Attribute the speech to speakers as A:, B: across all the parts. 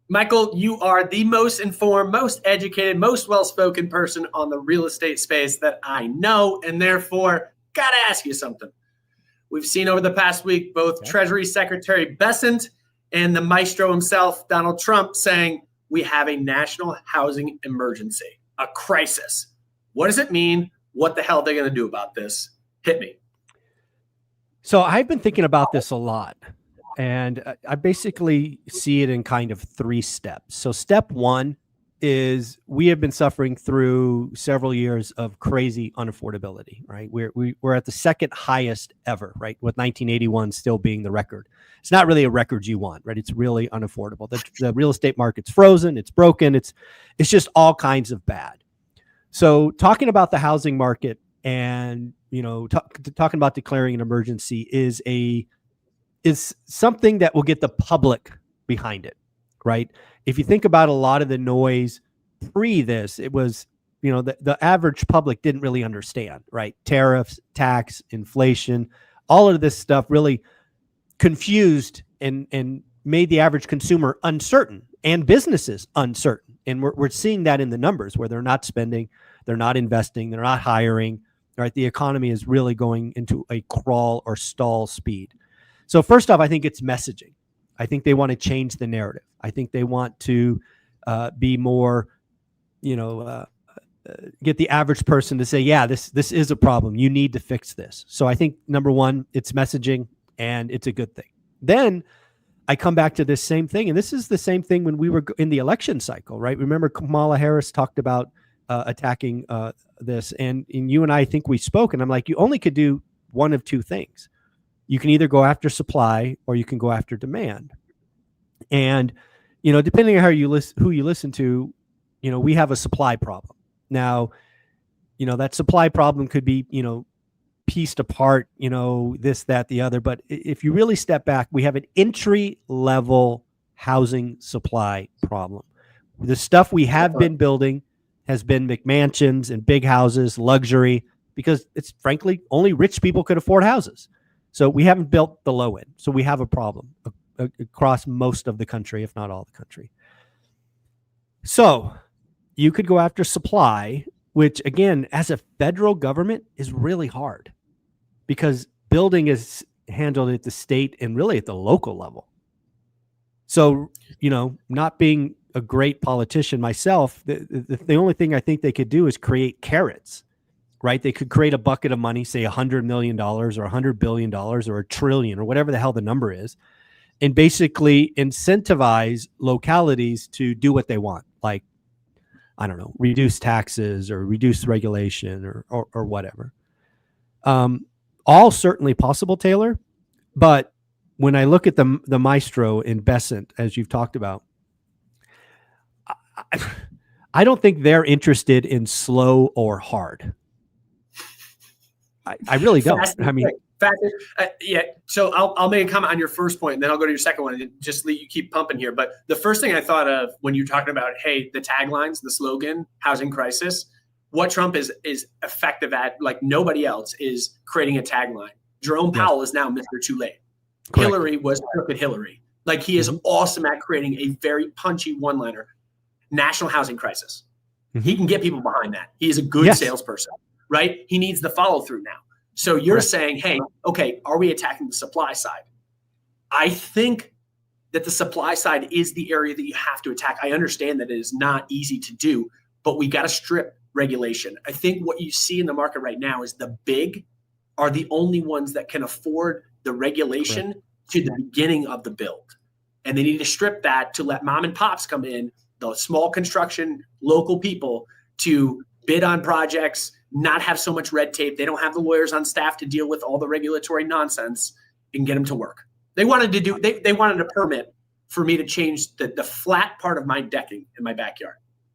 A: Michael, you are the most informed, most educated, most well-spoken person on the real estate space that I know, and therefore, gotta ask you something. We've seen over the past week both Treasury Secretary Bessent and the maestro himself, Donald Trump, saying we have a national housing emergency, a crisis. What does it mean? What the hell are they going to do about this? Hit me.
B: So I've been thinking about this a lot. And I basically see it in kind of 3 steps. So step 1 is we have been suffering through several years of crazy unaffordability, right? We're at the second highest ever, right? With 1981 still being the record. It's not really a record you want, right? It's really unaffordable. The real estate market's frozen. It's broken. It's just all kinds of bad. So talking about the housing market and, talking about declaring an emergency is something that will get the public behind it, right? If you think about a lot of the noise pre this, it was, the average public didn't really understand, right? Tariffs, tax, inflation, all of this stuff really confused and made the average consumer uncertain and businesses uncertain. And we're seeing that in the numbers where they're not spending, they're not investing, they're not hiring, right? The economy is really going into a crawl or stall speed. So first off, I think it's messaging. I think they want to change the narrative. I think they want to be more, get the average person to say, yeah, this is a problem. You need to fix this. So I think number 1, it's messaging and it's a good thing. Then I come back to this same thing. And this is the same thing when we were in the election cycle, right? Remember Kamala Harris talked about attacking this and you and I think we spoke and I'm like, you only could do one of 2 things. You can either go after supply or you can go after demand. And, depending on who you listen to, we have a supply problem. Now, that supply problem could be, pieced apart, this, that, the other. But if you really step back, we have an entry level housing supply problem. The stuff we have been building has been McMansions and big houses, luxury, because it's frankly only rich people could afford houses. So we haven't built the low end. So we have a problem across most of the country, if not all the country. So you could go after supply, which again, as a federal government is really hard because building is handled at the state and really at the local level. So, not being a great politician myself, the only thing I think they could do is create carrots. Right? They could create a bucket of money, say $100 million or $100 billion or $1 trillion or whatever the hell the number is, and basically incentivize localities to do what they want. Like, I don't know, reduce taxes or reduce regulation or whatever. All certainly possible, Taylor. But when I look at the maestro in Bessent, as you've talked about, I don't think they're interested in slow or hard. I really don't.
A: Yeah. So I'll make a comment on your first point, and then I'll go to your second one, and just let you keep pumping here. But the first thing I thought of when you're talking about, hey, the taglines, the slogan, housing crisis, what Trump is effective at, like nobody else, is creating a tagline. Jerome Powell is now Mr. Too Late. Correct. Hillary was Crooked Hillary. Like he is awesome at creating a very punchy one-liner. National housing crisis. He can get people behind that. He is a good salesperson. Right? He needs the follow through now. So you're saying, hey, okay, are we attacking the supply side? I think that the supply side is the area that you have to attack. I understand that it is not easy to do, but we got to strip regulation. I think what you see in the market right now is the big are the only ones that can afford the regulation to the beginning of the build. And they need to strip that to let mom and pops come in, the small construction, local people to bid on projects, not have so much red tape. They don't have the lawyers on staff to deal with all the regulatory nonsense and get them to work. They wanted to do, they wanted a permit for me to change the flat part of my decking in my backyard.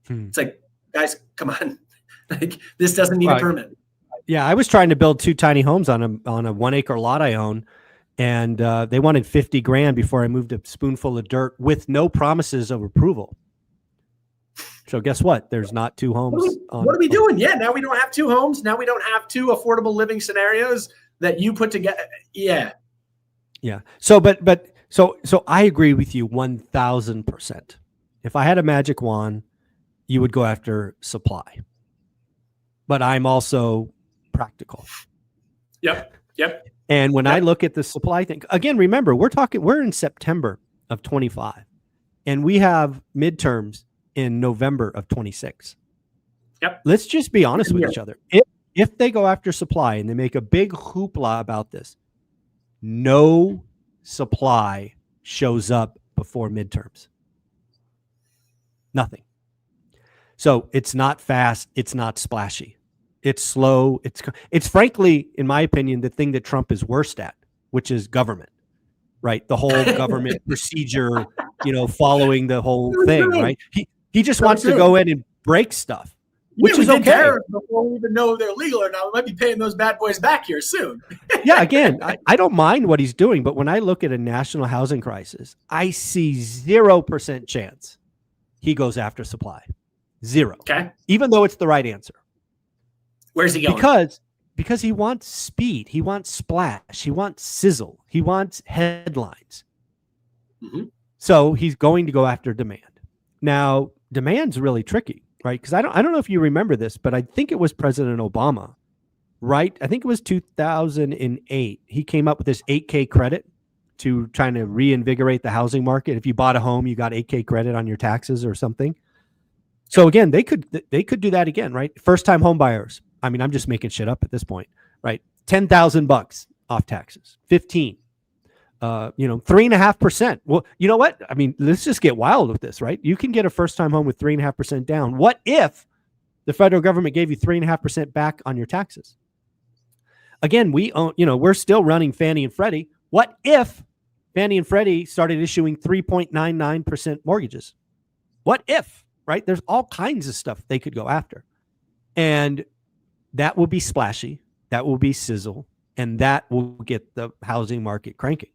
A: It's like, guys, come on. Like this doesn't need a permit.
B: Yeah. I was trying to build 2 tiny homes on a 1 acre lot I own. And they wanted $50,000 before I moved a spoonful of dirt with no promises of approval. So guess what? There's not 2 homes.
A: What are we doing? Yeah, now we don't have 2 homes. Now we don't have 2 affordable living scenarios that you put together. Yeah.
B: Yeah. So, so I agree with you 1,000%. If I had a magic wand, you would go after supply. But I'm also practical.
A: Yep.
B: And when I look at the supply thing, again, remember, we're in September of 25, and we have midterms in November of 26.
A: Yep.
B: Let's just be honest with each other. If they go after supply and they make a big hoopla about this, no supply shows up before midterms. Nothing. So it's not fast. It's not splashy. It's slow. It's frankly, in my opinion, the thing that Trump is worst at, which is government, right? The whole government procedure, following the whole thing, right? He just wants to go in and break stuff, which is okay.
A: Before we even know they're legal or not, we might be paying those bad boys back here soon.
B: Yeah, again, I don't mind what he's doing, but when I look at a national housing crisis, I see 0% chance he goes after supply. 0.
A: Okay.
B: Even though it's the right answer.
A: Where's he going?
B: Because he wants speed. He wants splash. He wants sizzle. He wants headlines.
A: Mm-hmm.
B: So he's going to go after demand. Now, demand's really tricky, right? Because I don't know if you remember this, but I think it was President Obama, right? I think it was 2008. He came up with this $8K credit to trying to reinvigorate the housing market. If you bought a home, you got $8K credit on your taxes or something. So again, they could do that again, right? First time home buyers. I mean, I'm just making shit up at this point, right? $10,000 off taxes, 15, 3.5%. Well, you know what? I mean, let's just get wild with this, right? You can get a first time home with 3.5% down. What if the federal government gave you 3.5% back on your taxes? Again, we're still running Fannie and Freddie. What if Fannie and Freddie started issuing 3.99% mortgages? What if, right? There's all kinds of stuff they could go after. And that will be splashy. That will be sizzle. And that will get the housing market cranking.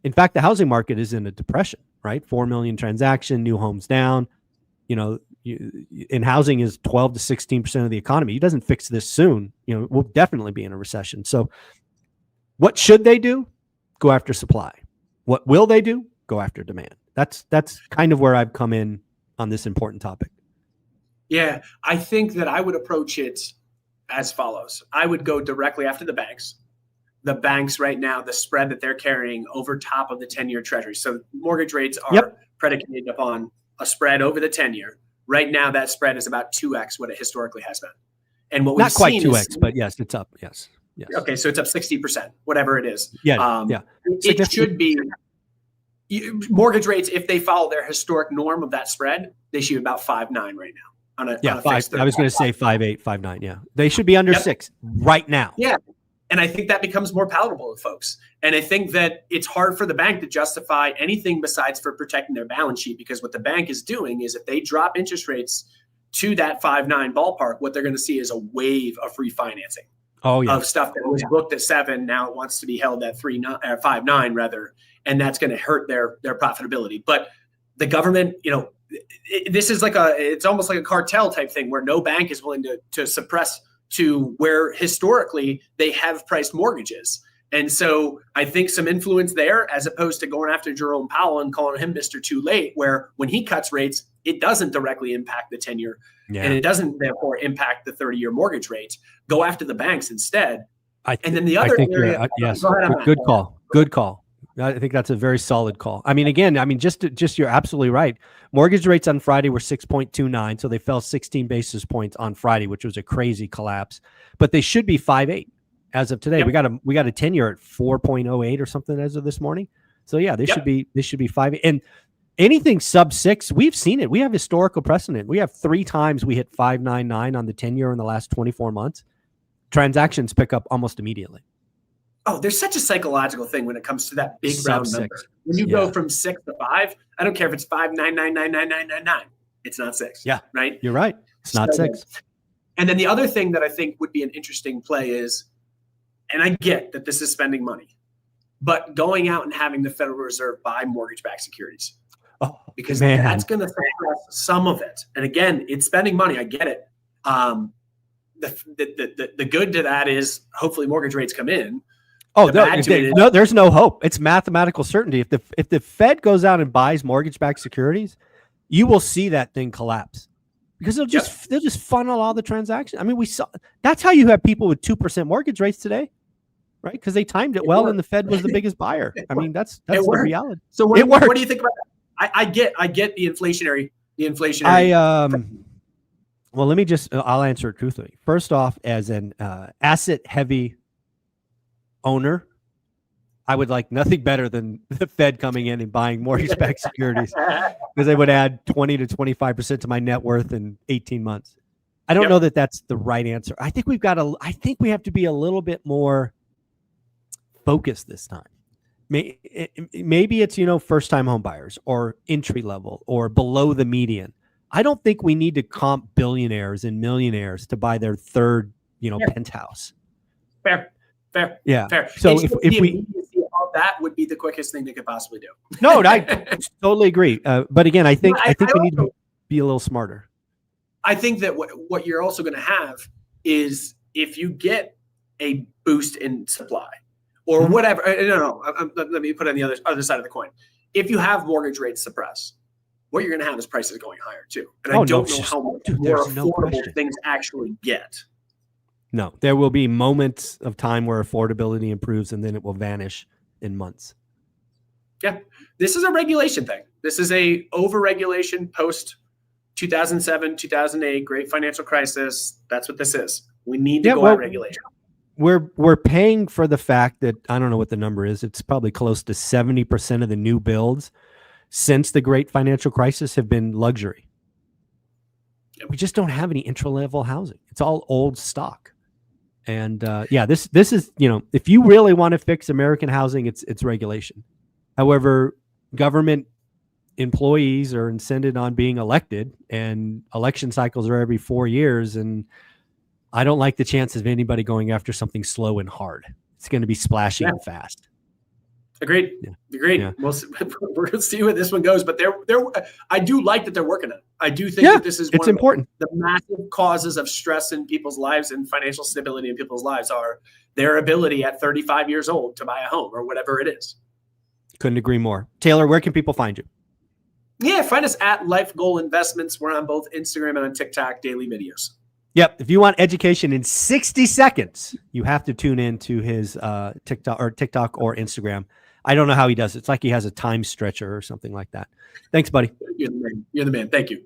B: In fact, the housing market is in a depression, right? 4 million transaction, new homes down. In housing is 12 to 16% of the economy. He doesn't fix this soon. We'll definitely be in a recession. So what should they do? Go after supply. What will they do? Go after demand. That's kind of where I've come in on this important topic.
A: Yeah, I think that I would approach it as follows. I would go directly after the banks. The banks right now, the spread that they're carrying over top of the 10-year treasury. So mortgage rates are predicated upon a spread over the 10-year. Right now, that spread is about 2x what it historically has been. And what we've
B: not quite
A: seen
B: 2x, but yes, it's up. Yes.
A: Okay, so it's up 60%, whatever it is.
B: Yeah.
A: It should be mortgage rates, if they follow their historic norm of that spread, they should be about 5.9 right now. On a fixed.
B: I was going to say 5.8, 5.9. Yeah, they should be under 6 right now.
A: Yeah, and I think that becomes more palatable to folks. And I think that it's hard for the bank to justify anything besides for protecting their balance sheet, because what the bank is doing is if they drop interest rates to that 5.9 ballpark, what they're going to see is a wave of refinancing. Of stuff that was booked at 7, now it wants to be held at 5.9 rather, and that's going to hurt their profitability. But the government, this is it's almost like a cartel type thing where no bank is willing to suppress to where historically they have priced mortgages. And so I think some influence there, as opposed to going after Jerome Powell and calling him Mr. Too Late, where when he cuts rates, it doesn't directly impact the 10-year and it doesn't therefore impact the 30-year mortgage rate. Go after the banks instead. And then the other area,
B: yes, good call. I think that's a very solid call. Just you're absolutely right. Mortgage rates on Friday were 6.29, so they fell 16 basis points on Friday, which was a crazy collapse. But they should be 5.8 as of today. Yep. We got a 10-year at 4.08 or something as of this morning. So yeah, they should be 5.8. And anything sub 6, we've seen it. We have historical precedent. We have 3 times we hit 5.99 on the 10-year in the last 24 months. Transactions pick up almost immediately.
A: Oh, there's such a psychological thing when it comes to that big round number. When you go from 6 to 5, I don't care if it's 5.9999999. It's not 6.
B: Yeah,
A: right.
B: You're right. It's not 6.
A: And then the other thing that I think would be an interesting play is, and I get that this is spending money, but going out and having the Federal Reserve buy mortgage-backed securities, because that's going to suppress some of it. And again, it's spending money. I get it. The good to that is hopefully mortgage rates come in.
B: There's no hope. It's mathematical certainty. If the Fed goes out and buys mortgage-backed securities, you will see that thing collapse because they'll just funnel all the transactions. I mean, we saw that's how you have people with 2% mortgage rates today, right? Because they timed it well, and the Fed was the biggest buyer. I mean, that's the reality.
A: So what do you think about that? I get the inflationary.
B: Well, let me I'll answer it truthfully. First off, as an asset heavy owner, I would like nothing better than the Fed coming in and buying mortgage-backed securities because they would add 20 to 25% to my net worth in 18 months. I don't know that that's the right answer. I think we have to be a little bit more focused this time. Maybe it's, first-time home buyers or entry level or below the median. I don't think we need to comp billionaires and millionaires to buy their third, penthouse.
A: Fair.
B: Yeah.
A: Fair.
B: So if we
A: that would be the quickest thing they could possibly do.
B: No, I totally agree. But again, I think we need to be a little smarter.
A: I think that what you're also going to have is if you get a boost in supply or whatever. Let me put it on the other side of the coin. If you have mortgage rates suppress, what you're going to have is prices going higher too. And I don't know how much more affordable things actually get.
B: No, there will be moments of time where affordability improves and then it will vanish in months.
A: Yeah. This is a regulation thing. This is a over-regulation post 2007, 2008, great financial crisis. That's what this is. We need to go at regulation.
B: We're paying for the fact that, I don't know what the number is. It's probably close to 70% of the new builds since the great financial crisis have been luxury. We just don't have any entry-level housing. It's all old stock. And this is, if you really want to fix American housing, it's regulation. However, government employees are incented on being elected, and election cycles are every 4 years. And I don't like the chances of anybody going after something slow and hard. It's going to be splashy and fast.
A: Agreed. Yeah. We're going to see where this one goes, but I do like that they're working on it. I do think that this is one of the massive causes of stress in people's lives and financial stability in people's lives are their ability at 35 years old to buy a home or whatever it is.
B: Couldn't agree more. Taylor, where can people find you?
A: Yeah, find us at Life Goal Investments. We're on both Instagram and on TikTok, daily videos.
B: Yep. If you want education in 60 seconds, you have to tune in to his TikTok or Instagram. I don't know how he does it. It's like he has a time stretcher or something like that. Thanks, buddy.
A: You're the man. Thank you.